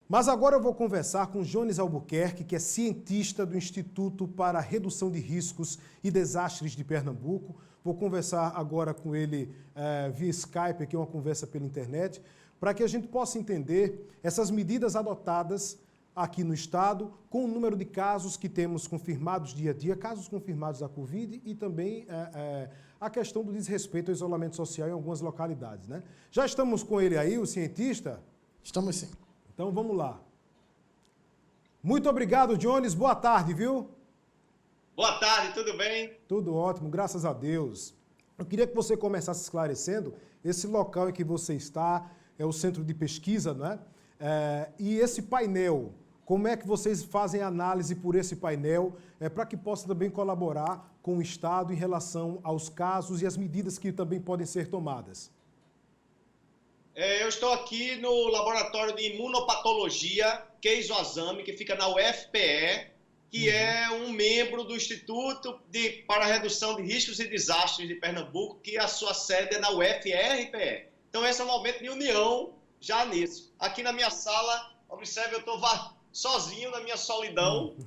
Mas agora eu vou conversar com Jones Albuquerque, que é cientista do Instituto para a Redução de Riscos e Desastres de Pernambuco. Vou conversar agora com ele via Skype, aqui uma conversa pela internet, para que a gente possa entender essas medidas adotadas aqui no estado, com o número de casos que temos confirmados dia a dia, casos confirmados da Covid e também a questão do desrespeito ao isolamento social em algumas localidades, né? Já estamos com ele aí, o cientista? Estamos sim. Então vamos lá. Muito obrigado, Jones. Boa tarde, viu? Boa tarde, tudo bem? Tudo ótimo, graças a Deus. Eu queria que você começasse esclarecendo esse local em que você está, é o centro de pesquisa, não é? E esse painel, como é que vocês fazem análise por esse painel, para que possa também colaborar com o Estado em relação aos casos e as medidas que também podem ser tomadas? Eu estou aqui no Laboratório de Imunopatologia, Keizo Azami, que fica na UFPE, que é um membro do Instituto para a Redução de Riscos e Desastres de Pernambuco, que a sua sede é na UFRPE. Então, esse é um momento de união já nisso. Aqui na minha sala, observe, eu estou sozinho na minha solidão.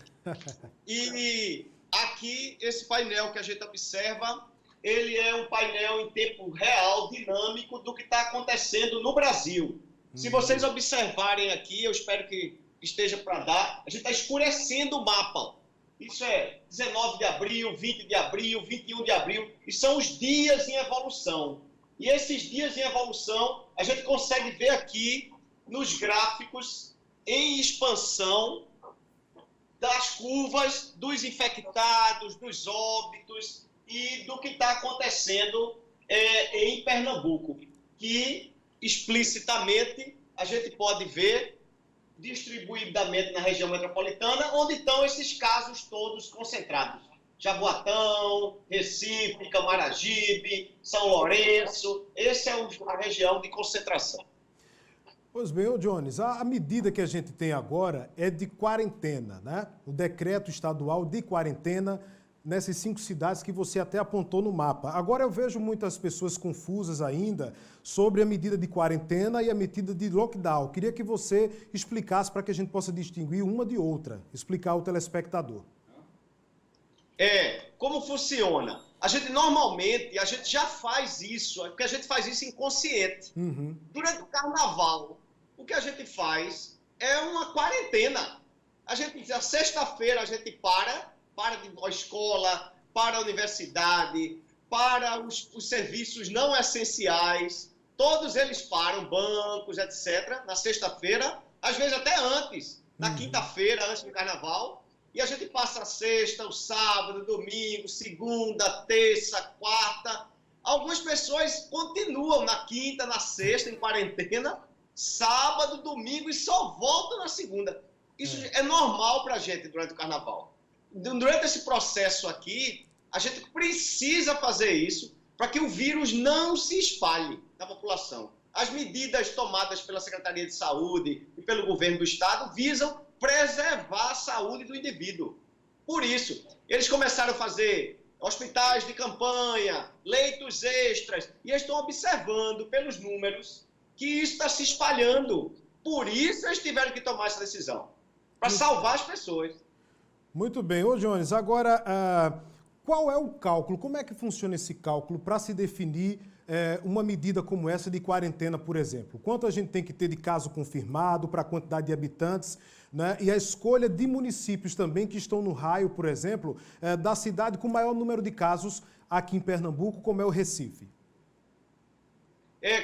E aqui, esse painel que a gente observa, ele é um painel em tempo real, dinâmico, do que está acontecendo no Brasil. Se vocês observarem aqui, eu espero que esteja para dar, a gente está escurecendo o mapa. Isso é 19 de abril, 20 de abril, 21 de abril, e são os dias em evolução. E esses dias em evolução, a gente consegue ver aqui nos gráficos em expansão das curvas dos infectados, dos óbitos e do que está acontecendo em Pernambuco, que explicitamente a gente pode ver distribuidamente na região metropolitana, onde estão esses casos todos concentrados. Jaboatão, Recife, Camaragibe, São Lourenço, essa é a região de concentração. Pois bem, ô Jones, a medida que a gente tem agora é de quarentena, né? O decreto estadual de quarentena nessas 5 cidades que você até apontou no mapa. Agora eu vejo muitas pessoas confusas ainda sobre a medida de quarentena e a medida de lockdown. Queria que você explicasse para que a gente possa distinguir uma de outra, explicar ao telespectador. Como funciona? A gente normalmente, a gente já faz isso, porque a gente faz isso inconsciente. Durante o carnaval, o que a gente faz é uma quarentena. A sexta-feira a gente para de ir à escola, para a universidade, para os serviços não essenciais, todos eles param, bancos, etc., na sexta-feira, às vezes até antes, na quinta-feira, antes do carnaval, e a gente passa a sexta, o sábado, domingo, segunda, terça, quarta. Algumas pessoas continuam na quinta, na sexta, em quarentena, sábado, domingo, e só voltam na segunda. Isso é normal para a gente durante o carnaval. Durante esse processo aqui, a gente precisa fazer isso para que o vírus não se espalhe na população. As medidas tomadas pela Secretaria de Saúde e pelo governo do estado visam preservar a saúde do indivíduo. Por isso, eles começaram a fazer hospitais de campanha, leitos extras, e estão observando pelos números que isso está se espalhando. Por isso, eles tiveram que tomar essa decisão, para salvar as pessoas. Muito bem. Ô, Jones, agora, qual é o cálculo? Como é que funciona esse cálculo para se definir uma medida como essa de quarentena, por exemplo? Quanto a gente tem que ter de caso confirmado para a quantidade de habitantes, né? E a escolha de municípios também que estão no raio, por exemplo, da cidade com maior número de casos aqui em Pernambuco, como é o Recife.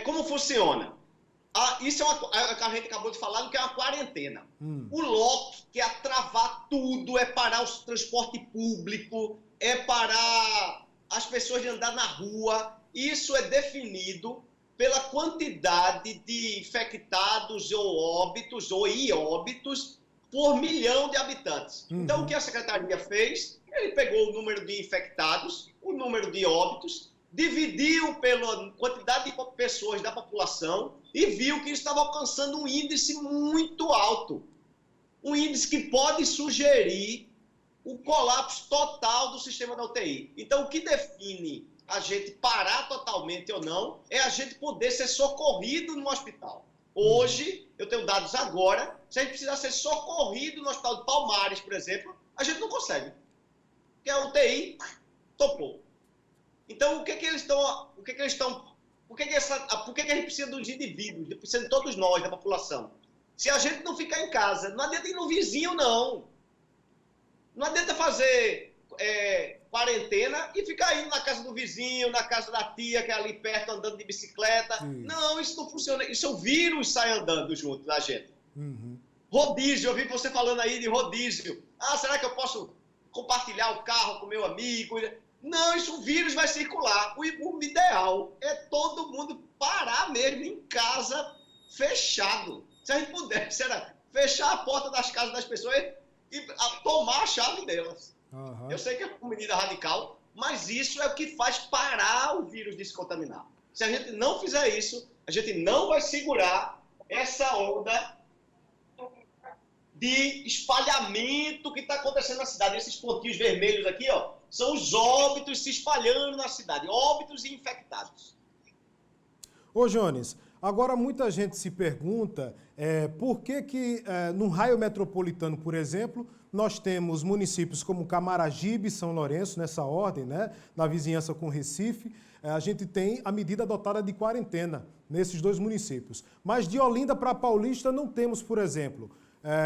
Como funciona? Isso é que a gente acabou de falar, do que é uma quarentena. O lock, que é travar tudo, é parar o transporte público, é parar as pessoas de andar na rua. Isso é definido pela quantidade de infectados ou óbitos ou ióbitos por milhão de habitantes. Então, o que a Secretaria fez? Ele pegou o número de infectados, o número de óbitos, dividiu pela quantidade de pessoas da população e viu que estava alcançando um índice muito alto. Um índice que pode sugerir o colapso total do sistema da UTI. Então, o que define a gente parar totalmente ou não é a gente poder ser socorrido no hospital. Hoje, eu tenho dados agora, se a gente precisar ser socorrido no Hospital de Palmares, por exemplo, a gente não consegue. Porque a UTI topou. Então, por que a gente precisa dos indivíduos, precisa de todos nós, da população? Se a gente não ficar em casa, não adianta ir no vizinho, não. Não adianta fazer quarentena e ficar indo na casa do vizinho, na casa da tia, que é ali perto, andando de bicicleta. Não, isso não funciona. Isso é o vírus sai andando junto da gente. Rodízio, eu vi você falando aí de rodízio. Ah, será que eu posso compartilhar o carro com meu amigo? Não, o vírus vai circular. O ideal é todo mundo parar mesmo em casa, fechado. Se a gente pudesse, era fechar a porta das casas das pessoas e tomar a chave delas. Eu sei que é uma medida radical, mas isso é o que faz parar o vírus de se contaminar. Se a gente não fizer isso, a gente não vai segurar essa onda de espalhamento que está acontecendo na cidade. Esses pontinhos vermelhos aqui, ó, são os óbitos se espalhando na cidade, óbitos e infectados. Ô, Jones, agora muita gente se pergunta por que no raio metropolitano, por exemplo, nós temos municípios como Camaragibe e São Lourenço, nessa ordem, né, na vizinhança com Recife, a gente tem a medida adotada de quarentena nesses dois municípios. Mas de Olinda para Paulista não temos, por exemplo.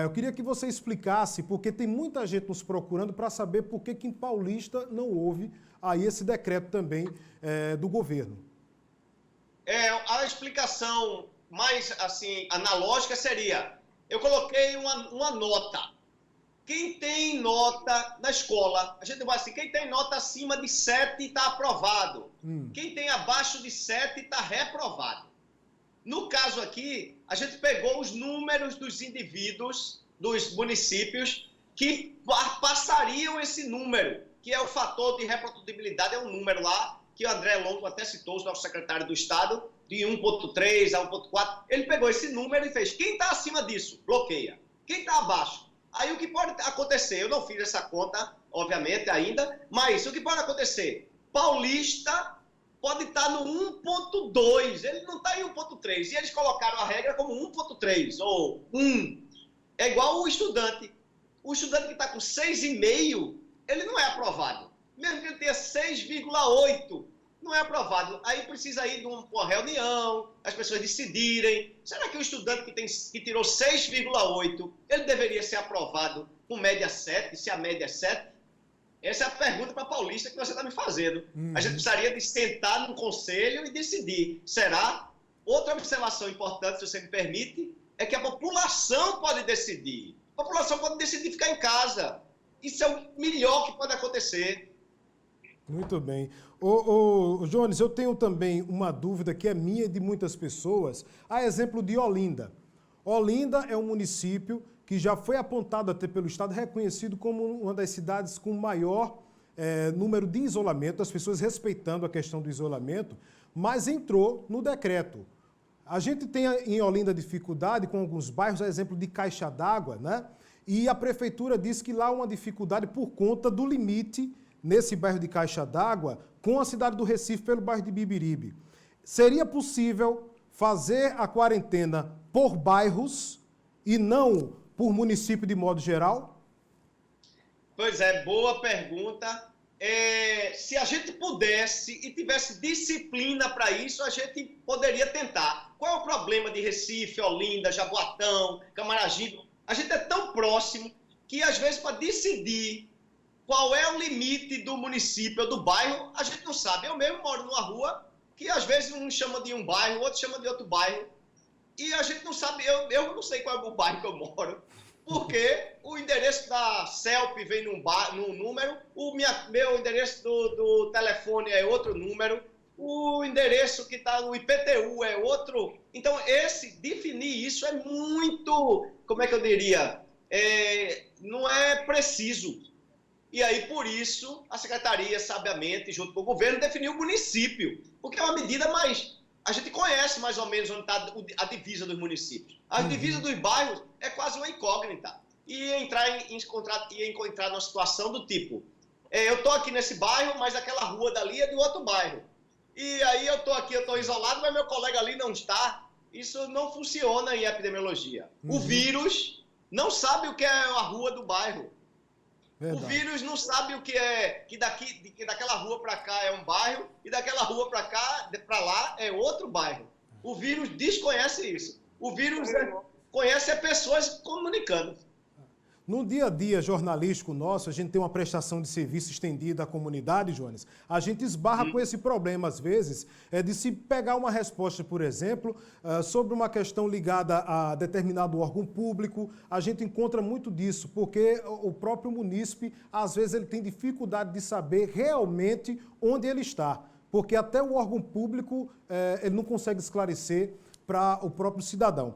Eu queria que você explicasse, porque tem muita gente nos procurando para saber por que em Paulista não houve aí esse decreto também do governo. A explicação mais assim analógica seria, eu coloquei uma nota. Quem tem nota na escola, a gente vai assim, quem tem nota acima de 7 está aprovado. Quem tem abaixo de 7 está reprovado. No caso aqui, a gente pegou os números dos indivíduos, dos municípios, que passariam esse número, que é o fator de reprodutibilidade, é um número lá, que o André Longo até citou, o nosso secretário do Estado, de 1,3 a 1,4. Ele pegou esse número e fez, quem está acima disso, bloqueia. Quem está abaixo? Aí o que pode acontecer, eu não fiz essa conta, obviamente, ainda, mas o que pode acontecer? Paulista pode estar no 1,2, ele não está em 1,3, e eles colocaram a regra como 1,3, ou 1. É igual o estudante que está com 6,5, ele não é aprovado. Mesmo que ele tenha 6,8, não é aprovado. Aí precisa ir de uma reunião, as pessoas decidirem. Será que o estudante que tirou 6,8, ele deveria ser aprovado com média 7, se a média é 7? Essa é a pergunta para Paulista que você está me fazendo. A gente precisaria de sentar num conselho e decidir. Será? Outra observação importante, se você me permite, é que a população pode decidir. A população pode decidir ficar em casa. Isso é o melhor que pode acontecer. Muito bem. Ô, Jones, eu tenho também uma dúvida que é minha e de muitas pessoas, a exemplo de Olinda. Olinda é um município que já foi apontado até pelo Estado, reconhecido como uma das cidades com maior número de isolamento, as pessoas respeitando a questão do isolamento, mas entrou no decreto. A gente tem em Olinda dificuldade com alguns bairros, a exemplo de Caixa d'Água, né? E a prefeitura diz que lá há uma dificuldade por conta do limite nesse bairro de Caixa d'Água com a cidade do Recife pelo bairro de Bibiribe. Seria possível fazer a quarentena por bairros e não por município de modo geral? Pois é, boa pergunta. Se a gente pudesse e tivesse disciplina para isso, a gente poderia tentar. Qual é o problema de Recife, Olinda, Jaboatão, Camaragibe? A gente é tão próximo que, às vezes, para decidir qual é o limite do município ou do bairro, a gente não sabe. Eu mesmo moro numa rua que, às vezes, um chama de um bairro, outro chama de outro bairro. E a gente não sabe, eu não sei qual é o bairro que eu moro, porque o endereço da CELP vem num número, meu endereço do telefone é outro número, o endereço que está no IPTU é outro. Então, definir isso é muito, como é que eu diria, não é preciso. E aí, por isso, a Secretaria, sabiamente, junto com o governo, definiu o município, porque é uma medida mais... A gente conhece mais ou menos onde está a divisa dos municípios. A divisa dos bairros é quase uma incógnita. E encontrar numa situação do tipo, eu estou aqui nesse bairro, mas aquela rua dali é de outro bairro. E aí eu estou aqui, eu estou isolado, mas meu colega ali não está. Isso não funciona em epidemiologia. Uhum. O vírus não sabe o que é a rua do bairro. Verdade. O vírus não sabe o que é que daquela rua para cá é um bairro e daquela rua para lá é outro bairro. O vírus desconhece isso. O vírus conhece pessoas comunicando. No dia a dia jornalístico nosso, a gente tem uma prestação de serviço estendida à comunidade, Jones. A gente esbarra com esse problema, às vezes, de se pegar uma resposta, por exemplo, sobre uma questão ligada a determinado órgão público. A gente encontra muito disso, porque o próprio munícipe, às vezes, ele tem dificuldade de saber realmente onde ele está. Porque até o órgão público, ele não consegue esclarecer para o próprio cidadão.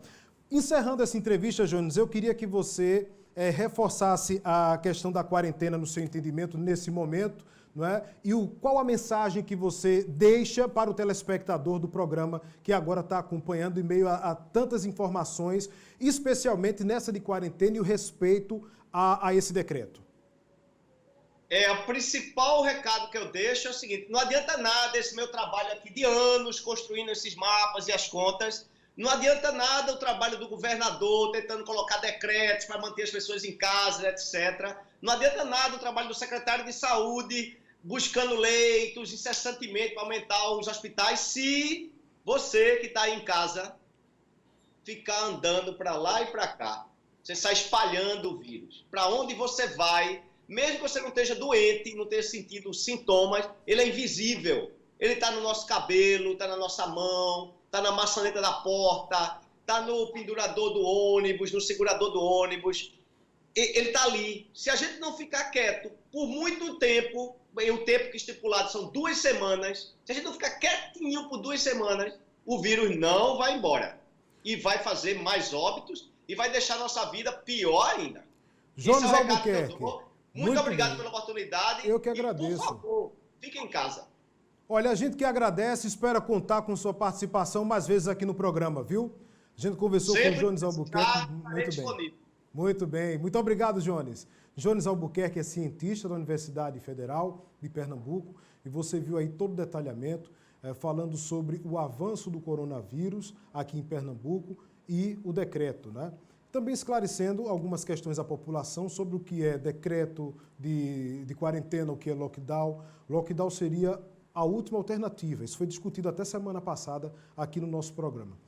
Encerrando essa entrevista, Jones, eu queria que você reforçasse a questão da quarentena no seu entendimento nesse momento, não é? E qual a mensagem que você deixa para o telespectador do programa que agora está acompanhando em meio a tantas informações, especialmente nessa de quarentena e o respeito a esse decreto? O principal recado que eu deixo é o seguinte: não adianta nada esse meu trabalho aqui de anos construindo esses mapas e as contas. Não adianta nada o trabalho do governador tentando colocar decretos para manter as pessoas em casa, etc. Não adianta nada o trabalho do secretário de saúde buscando leitos incessantemente para aumentar os hospitais, se você que está aí em casa ficar andando para lá e para cá. Você está espalhando o vírus. Para onde você vai, mesmo que você não esteja doente, não tenha sentido sintomas, ele é invisível. Ele está no nosso cabelo, está na nossa mão, está na maçaneta da porta, está no pendurador do ônibus, no segurador do ônibus. Ele está ali. Se a gente não ficar quieto por muito tempo, e o tempo que estipulado são 2 semanas, se a gente não ficar quietinho por 2 semanas, o vírus não vai embora. E vai fazer mais óbitos e vai deixar a nossa vida pior ainda. Jones Albuquerque. Muito obrigado pela oportunidade. Eu que agradeço. E, por favor, fique em casa. Olha, a gente que agradece, espera contar com sua participação mais vezes aqui no programa, viu? A gente conversou com o Jones Albuquerque. Muito bem. Muito bem. Muito obrigado, Jones. Jones Albuquerque é cientista da Universidade Federal de Pernambuco e você viu aí todo o detalhamento falando sobre o avanço do coronavírus aqui em Pernambuco e o decreto, né? Também esclarecendo algumas questões à população sobre o que é decreto de quarentena, o que é lockdown. Lockdown seria a última alternativa. Isso foi discutido até semana passada aqui no nosso programa.